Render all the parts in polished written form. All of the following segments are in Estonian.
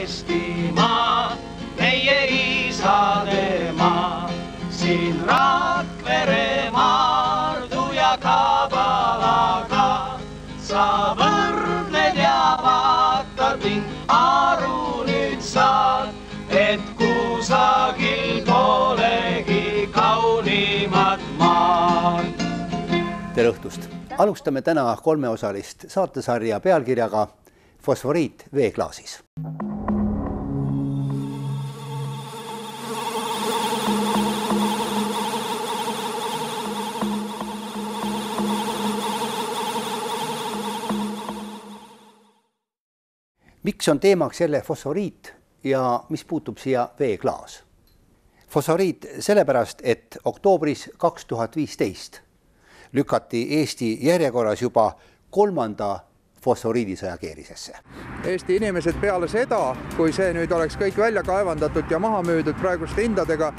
Eestimaa, meie isade maa. Siin Rakvere Maardu ja Kabalaga sa võrdled ja vaatad ning aru nüüd saad, et kusagil polegi kaunimat maad. Tere õhtust! Alustame täna kolmeosalist saatesarja pealkirjaga Fosforiit veeklaasis. Miks on teemaks jälle fosforiit ja mis puutub siia veeklaas? Fosforiit sellepärast, et oktoobris 2015 lükati Eesti järjekorras juba 3. fosforiidisõja keerisesse. Eesti inimesed peale seda, kui see nüüd oleks kõik välja kaevandatud ja maha müüdud praeguste hindadega,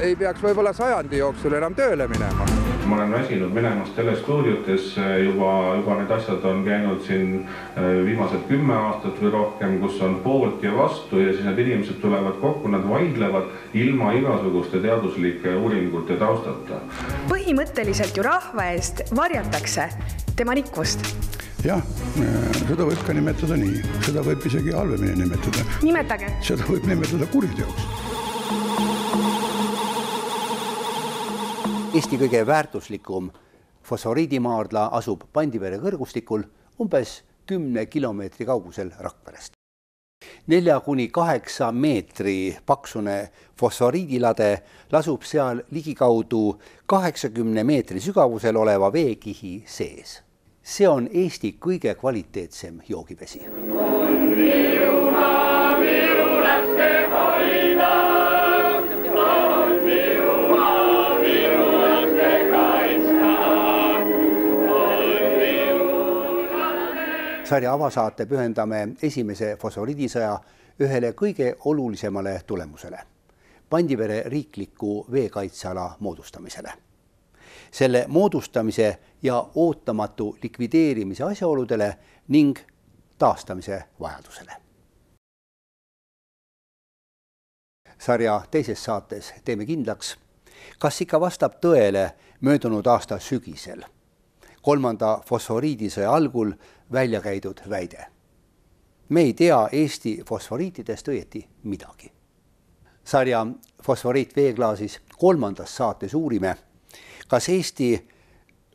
ei peaks võib-olla 100 jooksul enam tööle minema. Ma olen väsinud minemas telestuudiotes, juba need asjad on käinud siin viimased 10 aastat või rohkem, kus on poolt ja vastu ja siis need inimesed tulevad kokku, nad vaidlevad ilma igasuguste teaduslike uuringute taustata. Põhimõtteliselt ju rahva eest varjatakse tema rikkust. Jah, seda võib ka nimetada nii, seda võib isegi halvemini nimetada. Nimetage. Seda võib nimetada kuriteoks. Eesti kõige väärtuslikum fosforiidimaardla asub Pandivere kõrgustikul umbes 10 kilomeetri kaugusel Rakverest. 4–8 meetri paksune fosforiidilade lasub seal ligikaudu 80 meetri sügavusel oleva veekihi sees. See on Eesti kõige kvaliteetsem joogivesi. Sarja avasaate pühendame esimese fosforiidisõja ühele kõige olulisemale tulemusele, Pandivere riikliku veekaitseala moodustamisele. Selle moodustamise ja ootamatu likvideerimise asjaoludele ning taastamise vajadusele. Sarja teises saates teeme kindlaks, kas ikka vastab tõele möödunud aasta sügisel 3. fosforiidisõja algul välja käidud väide. Me ei tea Eesti fosforiitidest õieti midagi. Sarja Fosforiit veeklaasis 3. saates uurime, kas Eesti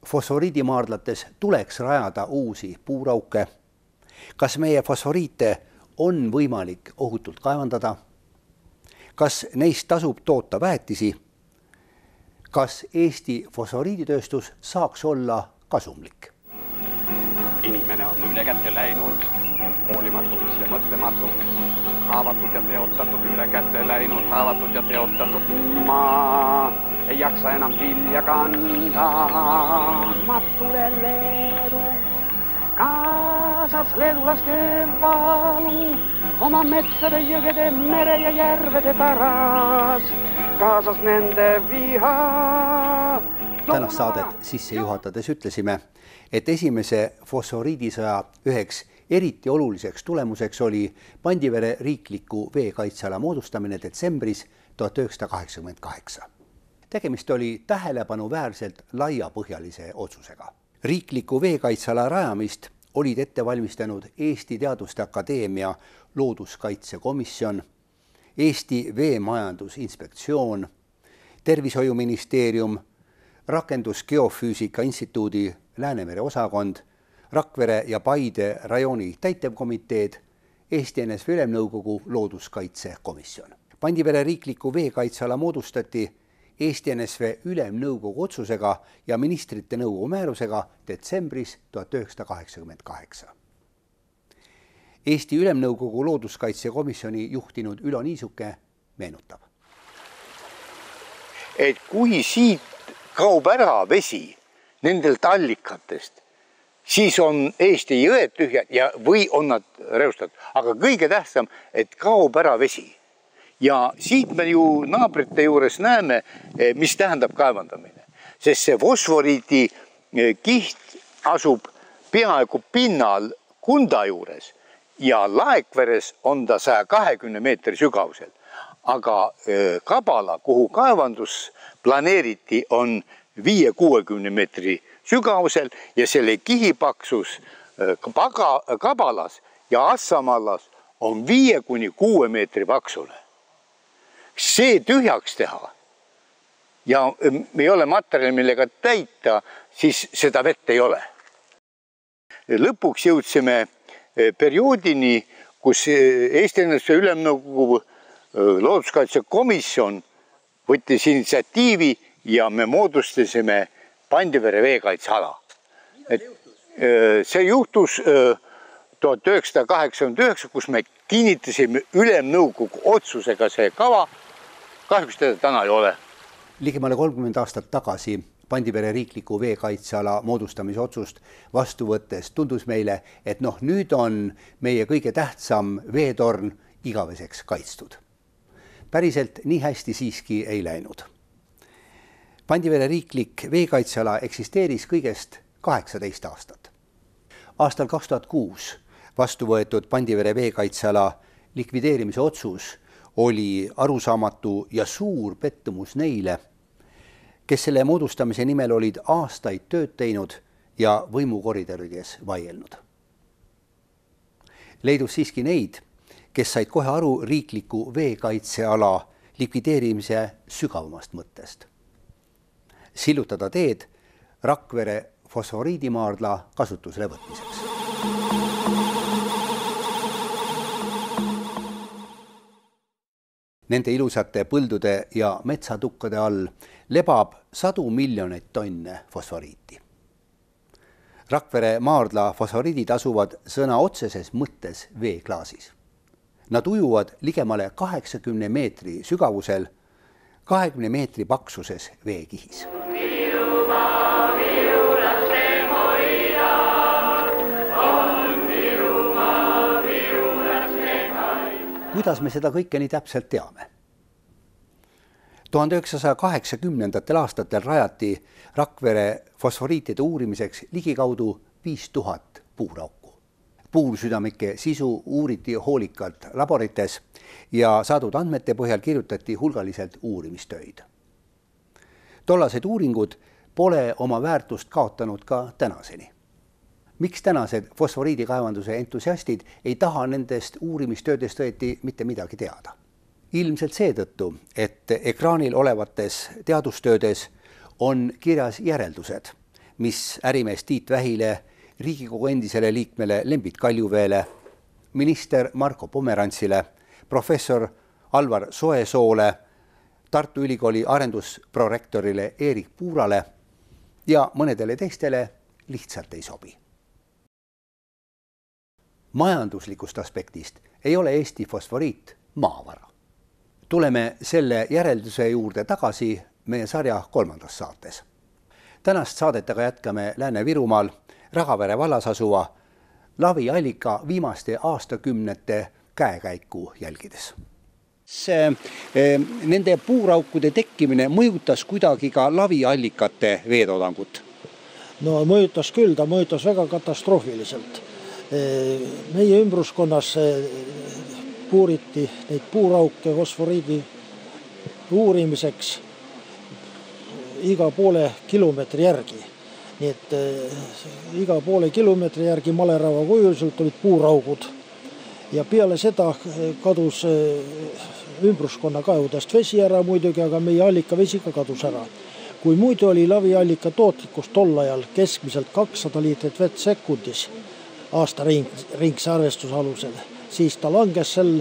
fosforiidimaardlates tuleks rajada uusi puurauke, kas meie fosforiite on võimalik ohutult kaevandada, kas neist tasub toota väetisi, kas Eesti fosforiiditööstus saaks olla kasumlik. Inimene on üle kätte läinud, hoolimatuks ja mõtlematuks, haavatud ja teotatud, üle kätte läinud, haavatud ja teotatud. Ma ei jaksa enam vilja kanda, ma tulen Leedus, kaasas leedulaste valu, oma metsade, jõgede, mere ja järvede pärast, kaasas nende viha. Tänast saadet sisse juhatades ütlesime, et esimese fosforiidisõja üheks eriti oluliseks tulemuseks oli Pandivere riikliku veekaitseala moodustamine detsembris 1988. Tegemist oli tähelepanuväärselt laiapõhjalise otsusega. Riikliku veekaitseala rajamist olid ette valmistanud Eesti Teaduste Akadeemia looduskaitsekomisjon, Eesti Veemajandusinspektsioon, Tervishoiuministeerium, Rakendusgeofüüsika instituudi Läänemere osakond, Rakvere ja Paide rajooni täitevkomiteed, Eesti NSV Ülemnõukogu looduskaitsekomisjon. Pandivere riikliku veekaitseala moodustati Eesti NSV Ülemnõukogu otsusega ja ministrite nõukogu määrusega detsembris 1988. Eesti Ülemnõukogu looduskaitsekomisjoni juhtinud Ülo Niisuke meenutab. Et kui siit kaob ära vesi nendelt allikatest, siis on Eesti jõed tühjad ja või on nad reostatud. Aga kõige tähtsam, et kaob ära vesi. Ja siit me ju naabrite juures näeme, mis tähendab kaevandamine. Sest see fosforiidi kiht asub peaaegu pinnal Kunda juures ja Laekveres on ta 120 meetri sügavusel. Aga Kabala, kuhu kaevandus planeeriti, on 5-60 meetri sügavusel ja selle kihipaksus Kabalas ja Assamallas on 5-6 meetri paksune. See tühjaks teha ja ei ole materjali, millega täita, siis seda vett ei ole. Lõpuks jõudsime perioodini, kus Eesti Ennetuse Ülemnõukogu looduskaitsekomisjon võttis initsiatiivi ja me moodustasime Pandivere veekaitseala. See juhtus 1989, kus me kinnitasime Ülemnõukogu otsusega see kava. Kahjuks teda täna ei ole. Ligemale 30 aastat tagasi Pandivere riikliku veekaitseala moodustamise otsust vastu võttes tundus meile, et nüüd on meie kõige tähtsam veetorn igaveseks kaitstud. Päriselt nii hästi siiski ei läinud. Pandivere riiklik veekaitseala eksisteeris kõigest 18 aastat. Aastal 2006 vastu võetud Pandivere veekaitseala likvideerimise otsus oli arusaamatu ja suur pettumus neile, kes selle moodustamise nimel olid aastaid tööd teinud ja võimukoridorides vaielnud. Leidus siiski neid, kes said kohe aru riikliku veekaitseala likvideerimise sügavamast mõttest. Sillutada teed Rakvere fosforiidimaardla kasutusele võtmiseks. Nende ilusate põldude ja metsatukkade all lebab 100 miljoneid tonne fosforiiti. Rakvere maardla fosforiidid asuvad sõna otseses mõttes veeklaasis. Nad ujuvad ligemale 80 meetri sügavusel, 20 meetri paksuses veekihis. Kuidas me seda kõike nii täpselt teame? 1980. aastatel rajati Rakvere fosforiitide uurimiseks ligikaudu 5000 puurauku. Puursüdamike sisu uuriti hoolikalt laborites ja saadud andmete põhjal kirjutati hulgaliselt uurimistöid. Tollased uuringud pole oma väärtust kaotanud ka tänaseni. Miks tänased fosforiidikaevanduse entusiastid ei taha nendest uurimistöödest õieti mitte midagi teada? Ilmselt seetõttu, et ekraanil olevates teadustöödes on kirjas järeldused, mis ärimees Tiit Vähile, Riigikogu endisele liikmele Lembit Kaljuveele, minister Marko Pomerantsile, professor Alvar Soesoole, Tartu Ülikooli arendusprorektorile Erik Puurale ja mõnedele teistele lihtsalt ei sobi. Majanduslikust aspektist ei ole Eesti fosforiit maavara. Tuleme selle järelduse juurde tagasi meie sarja 3. saates. Tänast saadet aga jätkame Lääne-Virumaal Ragavere vallas asuva laviallika viimaste aastakümnete käekäiku jälgides. Nende puuraukude tekkimine mõjutas kuidagi ka laviallikate veetoodangut? No mõjutas küll, ta mõjutas väga katastroofiliselt. Meie ümbruskonnas puuriti neid puurauke fosforiidi uurimiseks iga poole kilomeetri järgi. Nii et iga poole kilomeetri järgi malerava kujuselt olid puuraugud. Ja peale seda kadus ümbruskonna kaevudest vesi ära muidugi, aga meie allika vesi ka kadus ära. Kui muidu oli laviallika tootlikkus tol ajal keskmiselt 200 liitrit vett sekundis aasta ringse arvestuse alusel, siis ta langes sel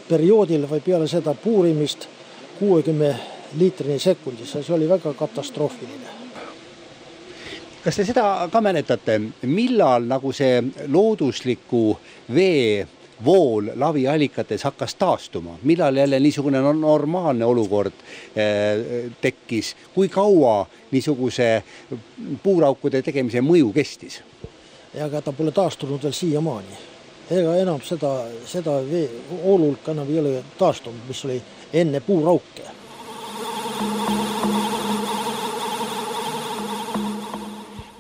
perioodil või peale seda puurimist 60 liitrini sekundis ja see oli väga katastroofiline. Kas te seda ka mäletate, millal nagu see loodusliku vee vool laviallikates hakkas taastuma? Millal jälle niisugune normaalne olukord tekkis? Kui kaua niisuguse puuraukude tegemise mõju kestis? Aga ta pole taastunud veel siiamaani. Ega enam seda voolulk enam ei ole taastunud, mis oli enne puurauke.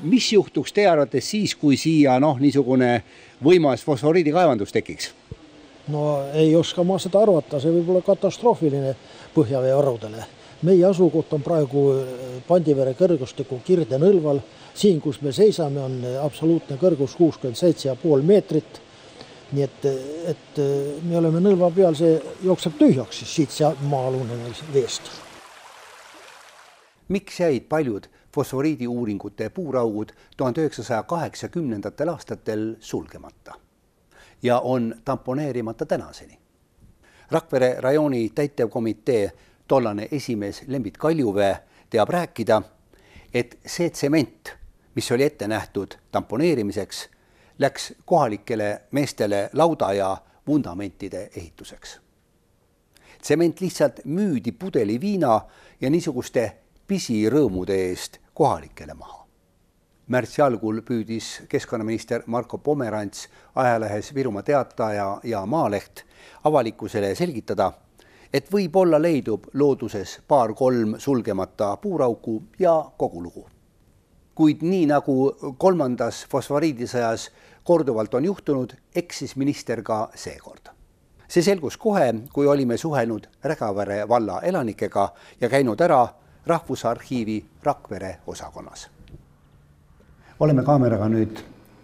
mis juhtuks teie arvates siis, kui siia niisugune võimas fosforiidikaevandus tekiks? No ei oska ma seda arvata, see võib olla katastroofiline põhjaveevarudele. Meie asukoht on praegu Pandivere kõrgustiku Kirde-Nõlval. Siin, kus me seisame, on absoluutne kõrgus 67,5 meetrit. Nii et me oleme Nõlva peal, see jookseb tühjaks siit maa-alune veest. Miks jäid paljud fosforiidi uuringute puuraugud 1980. aastatel sulgemata ja on tamponeerimata tänaseni? Rakvere rajooni täitevkomitee tollane esimees Lembit Kaljuvee teab rääkida, et see tsement, mis oli ette nähtud tamponeerimiseks, läks kohalikele meestele lauda ja vundamentide ehituseks. Tsement lihtsalt müüdi pudeli viina ja niisuguste pisirõõmude eest kohalikele maha. Märtsi algul püüdis keskkonnaminister Marko Pomerants ajalehes Virumaa Teataja ja Maaleht avalikkusele selgitada, et võib-olla leidub looduses 2-3 sulgemata puurauku ja kogu lugu. Kuid nii nagu 3. fosforiidisõjas korduvalt on juhtunud, eksis minister ka seekord. See selgus kohe, kui olime suhelnud Rägavere valla elanikega ja käinud ära Rahvusarhiivi Rakvere osakonnas. Oleme kaameraga nüüd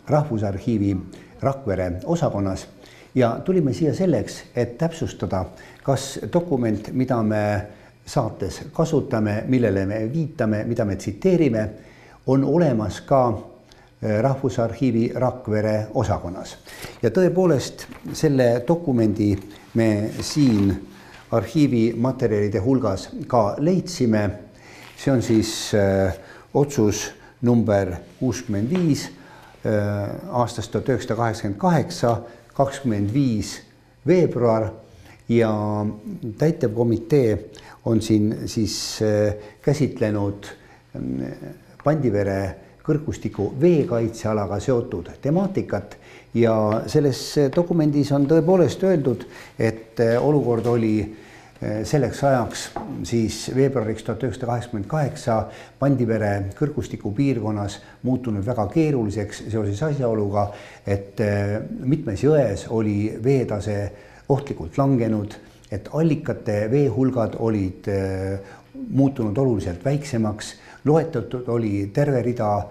Rahvusarhiivi Rakvere osakonnas ja tulime siia selleks, et täpsustada, kas dokument, mida me saates kasutame, millele me viitame, mida me tsiteerime, on olemas ka Rahvusarhiivi Rakvere osakonnas. Ja tõepoolest selle dokumendi me siin arhiivi materjalide hulgas ka leidsime. See on siis otsus number 65 aastast 1988, 25 veebruar ja täitevkomitee on siin siis käsitlenud Pandivere kõrgustiku veekaitsealaga seotud temaatikat ja selles dokumendis on tõepoolest öeldud, et olukord oli selleks ajaks siis veebruariks 1988 Pandivere kõrgustiku piirkonnas muutunud väga keeruliseks seoses asjaoluga, et mitmes jões oli veetase ohtlikult langenud, et allikate veehulgad olid muutunud oluliselt väiksemaks, loetatud oli terve rida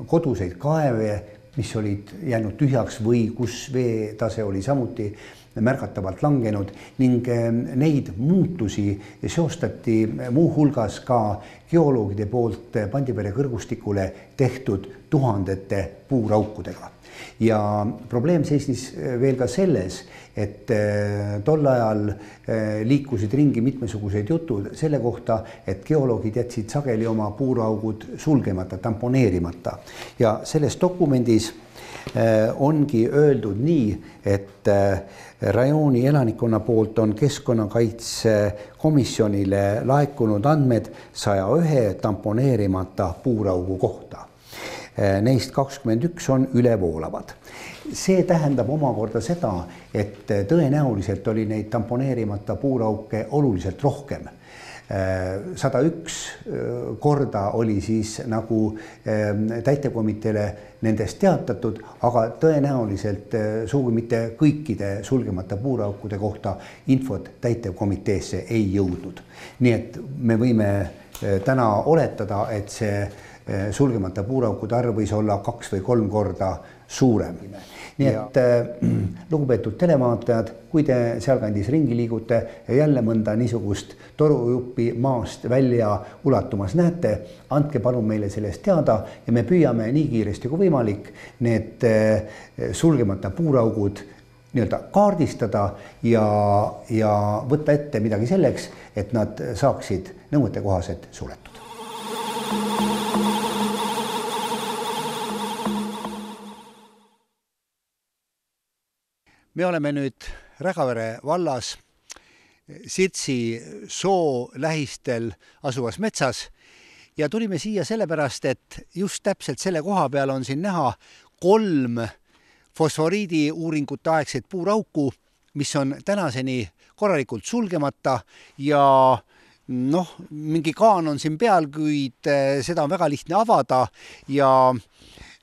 koduseid kaeve, mis olid jäänud tühjaks või kus veetase oli samuti märgatavalt langenud ning neid muutusi seostati muu hulgas ka geoloogide poolt Pandivere kõrgustikule tehtud tuhandete puuraukudega. Ja probleem seisnis veel ka selles, et tol ajal liikusid ringi mitmesugused jutud selle kohta, et geoloogid jätsid sageli oma puuraugud sulgemata, tamponeerimata. Ja selles dokumendis ongi öeldud nii, et rajooni elanikkonna poolt on keskkonnakaitsekomisjonile laekunud andmed 101 tamponeerimata puuraugu kohta. Neist 21 on ülevoolavad. See tähendab omakorda seda, et tõenäoliselt oli neid tamponeerimata puurauke oluliselt rohkem. 101 korda oli siis nagu täitevkomiteele nendest teatatud, aga tõenäoliselt sugugi mitte kõikide sulgemata puuraukude kohta infot täitevkomiteesse ei jõudnud. Nii et me võime täna oletada, et see sulgemata puuraukude arv võis olla 2 või 3 korda suurem. Nii et lugupeetud televaatajad, kui te sealkandis ringi liigute ja jälle mõnda niisugust torujuppi maast välja ulatumas näete, andke palun meile sellest teada ja me püüame nii kiiresti kui võimalik need sulgemata puuraugud nii-öelda kaardistada ja võtta ette midagi selleks, et nad saaksid nõuetekohaselt suletud. Me oleme nüüd Rägavere vallas Sirtsi soo lähistel asuvas metsas ja tulime siia sellepärast, et just täpselt selle koha peal on siin näha 3 fosforiidi uuringute aegset puurauku, mis on tänaseni korralikult sulgemata ja mingi kaan on siin peal, kuid seda on väga lihtne avada ja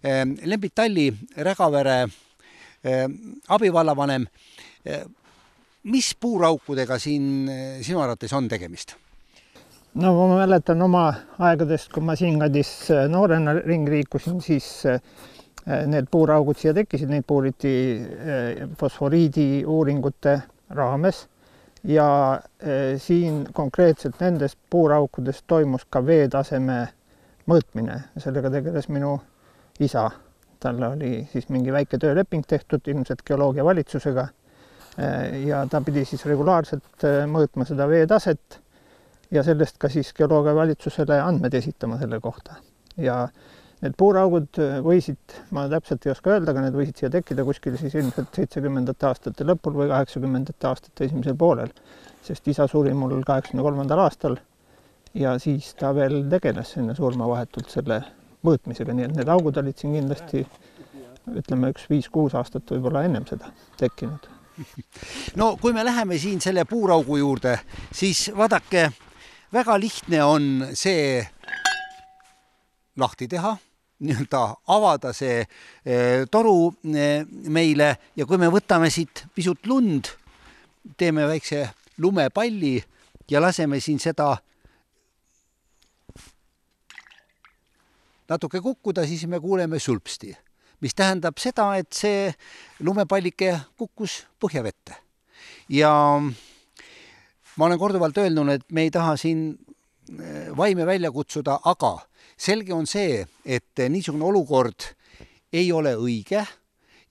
Lembit Talli, Rägavere abivallavanem, mis puuraukudega siin sinu arvates on tegemist? No ma mäletan oma aegadest, kui ma siin kandis noorena ringriikusin, siis need puuraugud siia tekkisid, neid puuriti fosforiidi uuringute raames ja siin konkreetselt nendest puuraukudest toimus ka veetaseme mõõtmine. Sellega tegeles minu isa. Talle oli siis mingi väike tööleping tehtud ilmselt geoloogia valitsusega ja ta pidi siis regulaarselt mõõtma seda veetaset ja sellest ka siis geoloogia valitsusele andmed esitama selle kohta. Ja need puuraugud võisid, ma täpselt ei oska öelda, aga need võisid siia tekkida kuskil siis ilmselt 70. aastate lõpul või 80. aastate esimesel poolel, sest isa suri mul 83. aastal ja siis ta veel tegeles enne surma vahetult selle mõõtmisega, nii et need augud olid siin kindlasti, ütleme, 5-6 aastat võib-olla ennem seda tekkinud. No kui me läheme siin selle puuraugu juurde, siis vaadake, väga lihtne on see lahti teha, nii-öelda avada see toru meile ja kui me võtame siit pisut lund, teeme väikse lumepalli ja laseme siin seda natuke kukkuda, siis me kuuleme sulpsti, mis tähendab seda, et see lumepallike kukkus põhjavette. Ja ma olen korduvalt öelnud, et me ei taha siin vaime välja kutsuda, aga selge on see, et niisugune olukord ei ole õige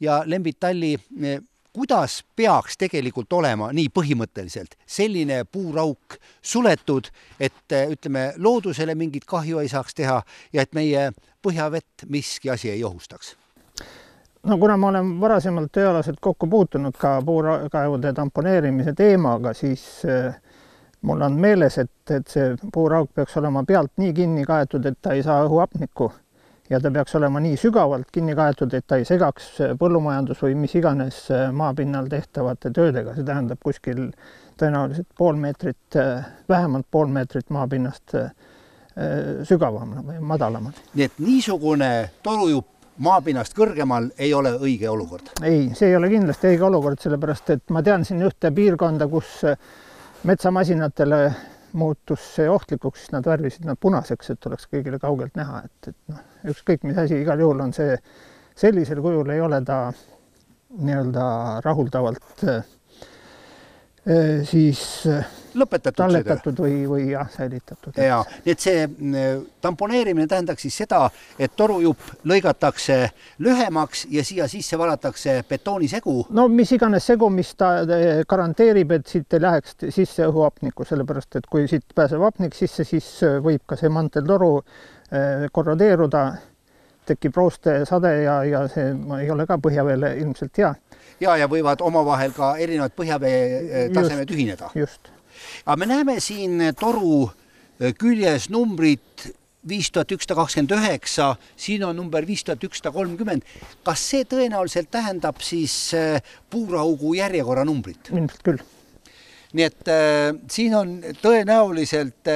ja Lembit Talli, kuidas peaks tegelikult olema nii põhimõtteliselt selline puurauk suletud, et ütleme, loodusele mingit kahju ei saaks teha ja et meie põhjavett miski asi ei ohustaks? No kuna ma olen varasemalt tööalaselt kokku puutunud ka puurkaevude tamponeerimise teemaga, siis mul on meeles, et see puurauk peaks olema pealt nii kinni kaetud, et ta ei saa õhuapnikku ja ta peaks olema nii sügavalt kinni kaetud, et ta ei segaks põllumajandus või mis iganes maapinnal tehtavate töödega. See tähendab kuskil tõenäoliselt vähemalt pool meetrit maapinnast sügavamana või madalamana. Nii et niisugune torujupp maapinnast kõrgemal ei ole õige olukord? Ei, see ei ole kindlasti õige olukord, sellepärast et ma tean siin ühte piirkonda, kus metsamasinatele muutus see ohtlikuks, siis nad värvisid nad punaseks, et oleks kõigile kaugelt näha. Ükskõik mis asi, igal juhul on see sellisel kujul ei ole ta nii-öelda rahuldavalt siis talletatud või säilitatud. Ja, et see tamponeerimine tähendaks siis seda, et torujupp lõigatakse lühemaks ja siia sisse valatakse betoonisegu. No mis iganes segu, mis ta garanteerib, et siit ei läheks sisse õhuapniku, sellepärast, et kui siit pääseb apnik sisse, siis võib ka see manteltoru korrodeeruda, tekib rooste sade ja see ei ole ka põhjaveele ilmselt hea. Ja võivad omavahel ka erinevad põhjavee tasemed ühineda. Just. Aga me näeme siin toru küljes numbrit 5129, siin on number 5130. Kas see tõenäoliselt tähendab siis puuraugu järjekorra numbrit? Ilmselt küll. Nii et siin on tõenäoliselt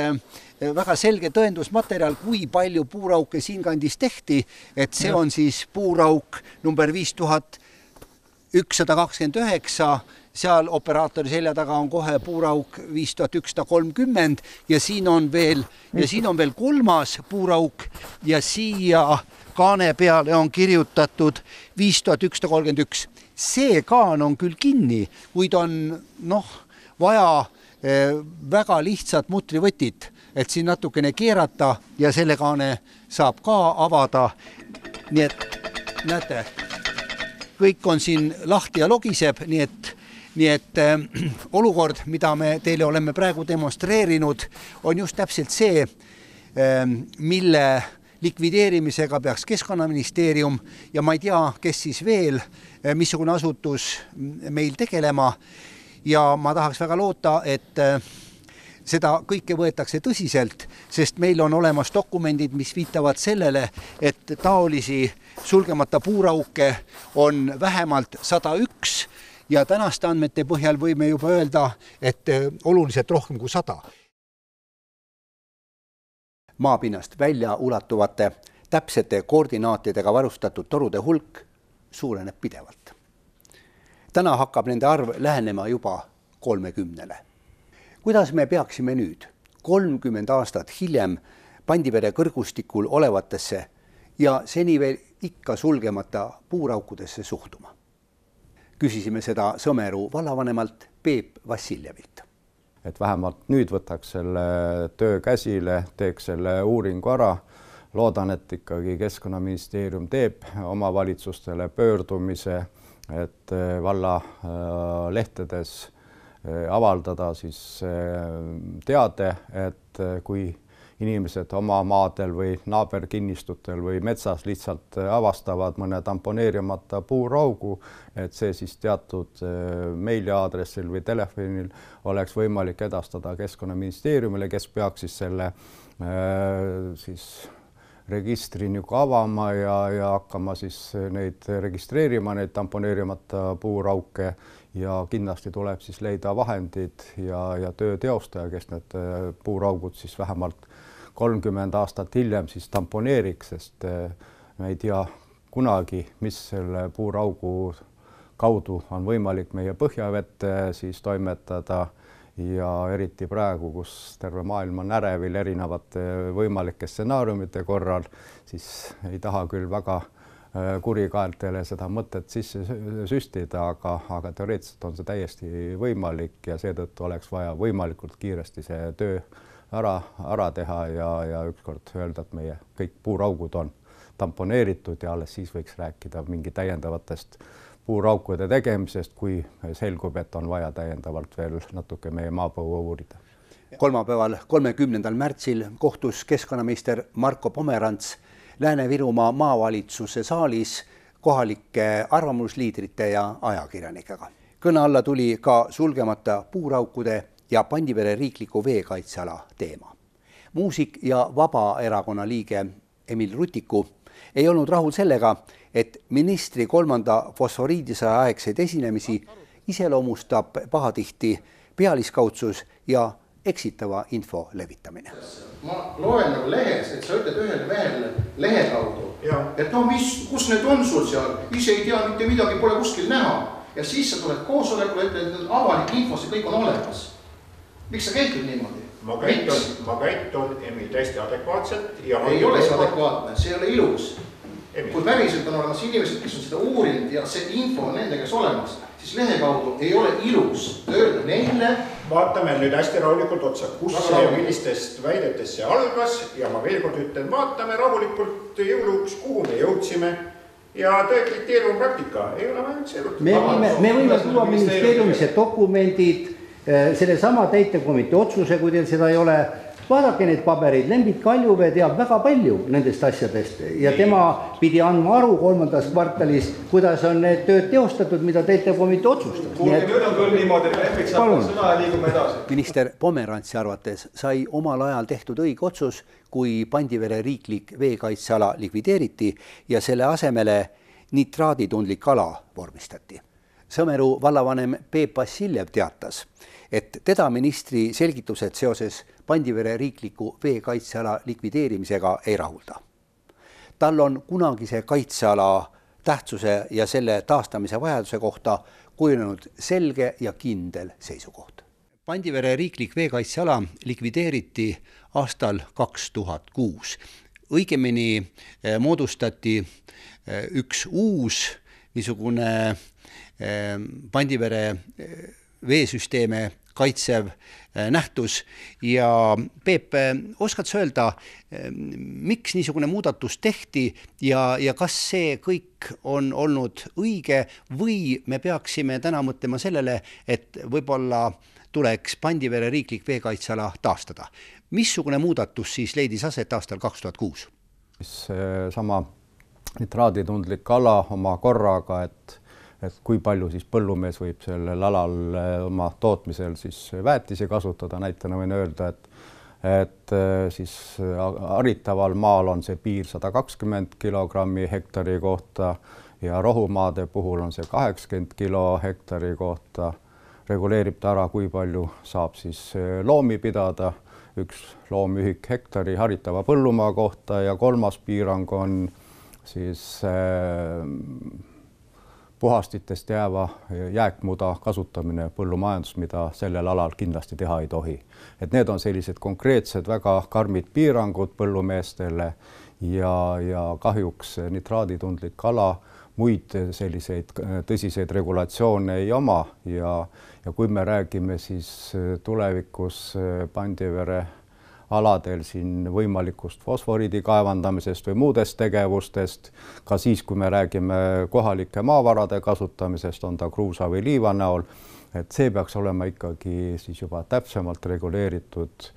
väga selge tõendusmaterjal, kui palju puurauke siin kandis tehti, et see on siis puurauk number 5129, seal operaatori selja taga on kohe puurauk 5130 ja siin on veel kolmas puurauk ja siia kaane peale on kirjutatud 5131. See kaan on küll kinni, kuid on vaja väga lihtsat mutrivõtit, et siin natukene keerata ja selle kaane saab ka avada. Nii et näete, kõik on siin lahti ja logiseb, nii et olukord, mida me teile oleme praegu demonstreerinud, on just täpselt see, mille likvideerimisega peaks Keskkonnaministeerium ja ma ei tea, kes siis veel, missugune asutus meil tegelema. Ja ma tahaks väga loota, et seda kõike võetakse tõsiselt, sest meil on olemas dokumendid, mis viitavad sellele, et taolisi sulgemata puurauke on vähemalt 101 ja tänaste andmete põhjal võime juba öelda, et oluliselt rohkem kui 100. Maapinnast välja ulatuvate täpsete koordinaatidega varustatud torude hulk suureneb pidevalt. Täna hakkab nende arv lähenema juba 30-le. Kuidas me peaksime nüüd 30 aastat hiljem Pandivere kõrgustikul olevatesse ja seni veel ikka sulgemata puuraukudesse suhtuma? Küsisime seda Sõmeru vallavanemalt Peep Vassiljevilt. Et vähemalt nüüd võtaks selle töö käsile, teeks selle uuringu ära. Loodan, et ikkagi Keskkonnaministeerium teeb omavalitsustele pöördumise, et valla lehtedes avaldada siis teade, et kui inimesed oma maadel või naaberkinnistutel või metsas lihtsalt avastavad mõne tamponeerimata puuraugu, et see siis teatud meiliaadressil või telefonil oleks võimalik edastada Keskkonnaministeeriumile, kes peaks siis selle registri nagu avama ja hakkama siis neid registreerima, neid tamponeerimata puurauke ja kindlasti tuleb siis leida vahendid ja töö teostaja, kes need puuraugud siis vähemalt 30 aastat hiljem siis tamponeeriks, sest me ei tea kunagi, mis selle puuraugu kaudu on võimalik meie põhjavette siis toimetada ja eriti praegu, kus terve maailm on ärevil erinevate võimalike stsenaariumite korral, siis ei taha küll väga kurikaeltele seda mõtet sisse süstida, aga teoreetiliselt on see täiesti võimalik ja seetõttu oleks vaja võimalikult kiiresti see töö ära teha ja ükskord öelda, et meie kõik puuraugud on tamponeeritud ja alles siis võiks rääkida mingi täiendavatest puuraukude tegemisest, kui selgub, et on vaja täiendavalt veel natuke meie maapõue uurida. Kolmapäeval 30. märtsil kohtus keskkonnaminister Marko Pomerants Lääne-Virumaa maavalitsuse saalis kohalike arvamusliidrite ja ajakirjanikega. Kõne alla tuli ka sulgemata puuraukude ja Pandivere riikliku veekaitseala teema. Muusik ja Vabaerakonna liige Emil Rutiku ei olnud rahul sellega, et ministri 3. fosforiidisõja aegseid esinemisi iseloomustab pahatihti pealiskaudsus ja eksitava info levitamine. Ma loen nagu lehes, et sa ütled ühele mehele lehe kaudu, et no kus need on sul seal, ise ei tea mitte midagi, pole kuskil näha ja siis sa tuled koosolekule, ütled, et avalik info, see kõik on olemas. Miks sa käitud niimoodi? Ma käitun Emil täiesti adekvaatselt. Ei ole see adekvaatne, see ei ole ilus. Kui päriselt on olemas inimesed, kes on seda uurinud ja see info on nende käes olemas, siis lehe kaudu ei ole ilus öelda neile. Vaatame nüüd hästi rahulikult otsa, kus see ja millistest väidetest see algas ja ma veel kord ütlen, vaatame rahulikult jõuluks, kuhu me jõudsime ja tõe kriteerium praktika ei ole vaja üldse erutada. Me võime tuua ministeeriumise dokumendid, selle sama täitekomitee otsuse, kui teil seda ei ole, vaadake need paberid, Lembit Kaljuvee teab väga palju nendest asjadest ja tema pidi andma aru 3. kvartalis, kuidas on need tööd teostatud, mida täitekomitee otsustas. Kuulge, nüüd on küll niimoodi, et Lembit saab sõna ja liigume edasi. Minister Pomerantsi arvates sai omal ajal tehtud õige otsus, kui Pandivere riiklik veekaitseala likvideeriti ja selle asemele nitraaditundlik ala vormistati. Sõmeru vallavanem Peep Vassiljev teatas, et teda ministri selgitused seoses Pandivere riikliku veekaitseala likvideerimisega ei rahulda. Tal on kunagise kaitseala tähtsuse ja selle taastamise vajaduse kohta kujunenud selge ja kindel seisukoht. Pandivere riiklik veekaitseala likvideeriti aastal 2006. Õigemini moodustati üks uus niisugune Pandivere veesüsteeme kaitsev nähtus ja Peep, oskad sa öelda, miks niisugune muudatus tehti ja kas see kõik on olnud õige või me peaksime täna mõtlema sellele, et võib-olla tuleks Pandivere riiklik veekaitseala taastada? Missugune muudatus siis leidis aset aastal 2006? Sama nitraaditundlik ala oma korraga, et kui palju siis põllumees võib sellel alal oma tootmisel siis väetisi kasutada. Näitena võin öelda, et siis haritaval maal on see piir 120 kilogrammi hektari kohta ja rohumaade puhul on see 80 kilo hektari kohta. Reguleerib ta ära, kui palju saab siis loomi pidada üks loomühik hektari haritava põllumaa kohta ja kolmas piirang on siis puhastitest jääva jääkmuda kasutamine põllumajandus, mida sellel alal kindlasti teha ei tohi. Et need on sellised konkreetsed väga karmid piirangud põllumeestele ja kahjuks nitraaditundlik kala muid selliseid tõsiseid regulatsioone ei oma ja kui me räägime siis tulevikus Pandivere aladel siin võimalikust fosforiidi kaevandamisest või muudest tegevustest, ka siis, kui me räägime kohalike maavarade kasutamisest, on ta kruusa või liiva näol, et see peaks olema ikkagi siis juba täpsemalt reguleeritud,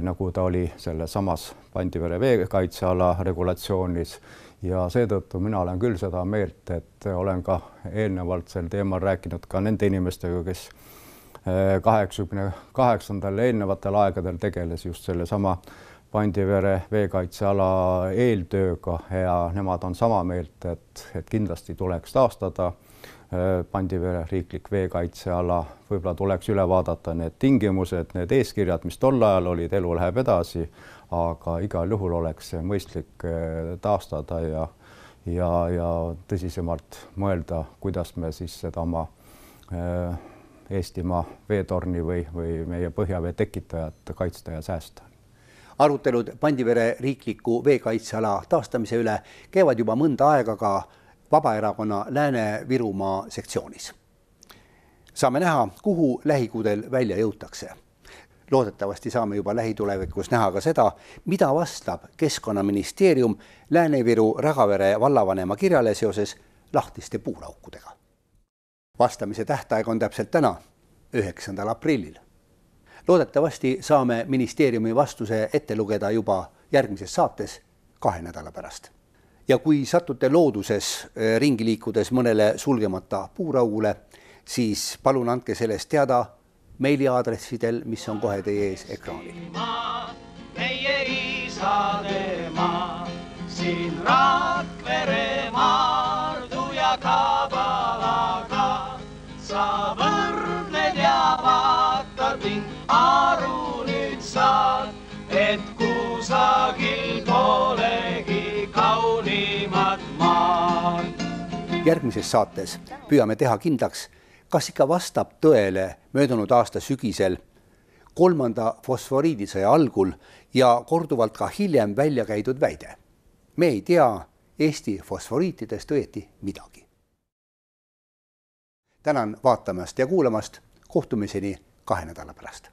nagu ta oli selle samas Pandivere veekaitseala regulatsioonis ja seetõttu mina olen küll seda meelt, et olen ka eelnevalt sel teemal rääkinud ka nende inimestega, kes 88. eelnevatel aegadel tegeles just selle sama Pandivere veekaitseala eeltööga ja nemad on sama meelt, et kindlasti tuleks taastada Pandivere riiklik veekaitseala, võib-olla tuleks üle vaadata need tingimused, need eeskirjad, mis tol ajal olid, elu läheb edasi, aga igal juhul oleks see mõistlik taastada ja tõsisemalt mõelda, kuidas me siis seda oma Eestimaa veetorni või meie põhjavee tekitajat kaitsta ja säästa. Arutelud Pandivere riikliku veekaitseala taastamise üle käivad juba mõnda aega ka Vabaerakonna Lääne-Virumaa sektsioonis. Saame näha, kuhu lähikuudel välja jõutakse. Loodetavasti saame juba lähitulevikus näha ka seda, mida vastab Keskkonnaministeerium Lääne-Viru Rägavere vallavanema kirjale seoses lahtiste puuraukudega. Vastamise tähtaeg on täpselt täna, 9. aprillil. Loodetavasti saame ministeeriumi vastuse ette lugeda juba järgmises saates 2 nädala pärast. Ja kui satute looduses ringi liikudes mõnele sulgemata puuraugule, siis palun andke sellest teada meiliaadressidel, mis on kohe teie ees ekraanil. Meie isade maa, siin Rakvere Maardu ja Kabalaga sa võrdled ja vaatad ning aru nüüd saad, et kusagil polegi kaunimat maad. Järgmises saates püüame teha kindlaks, kas ikka vastab tõele möödunud aasta sügisel 3. fosforiidisõja algul ja korduvalt ka hiljem välja käidud väide. Me ei tea Eesti fosforiitidest õieti midagi. Tänan vaatamast ja kuulamast, kohtumiseni 2 nädala pärast.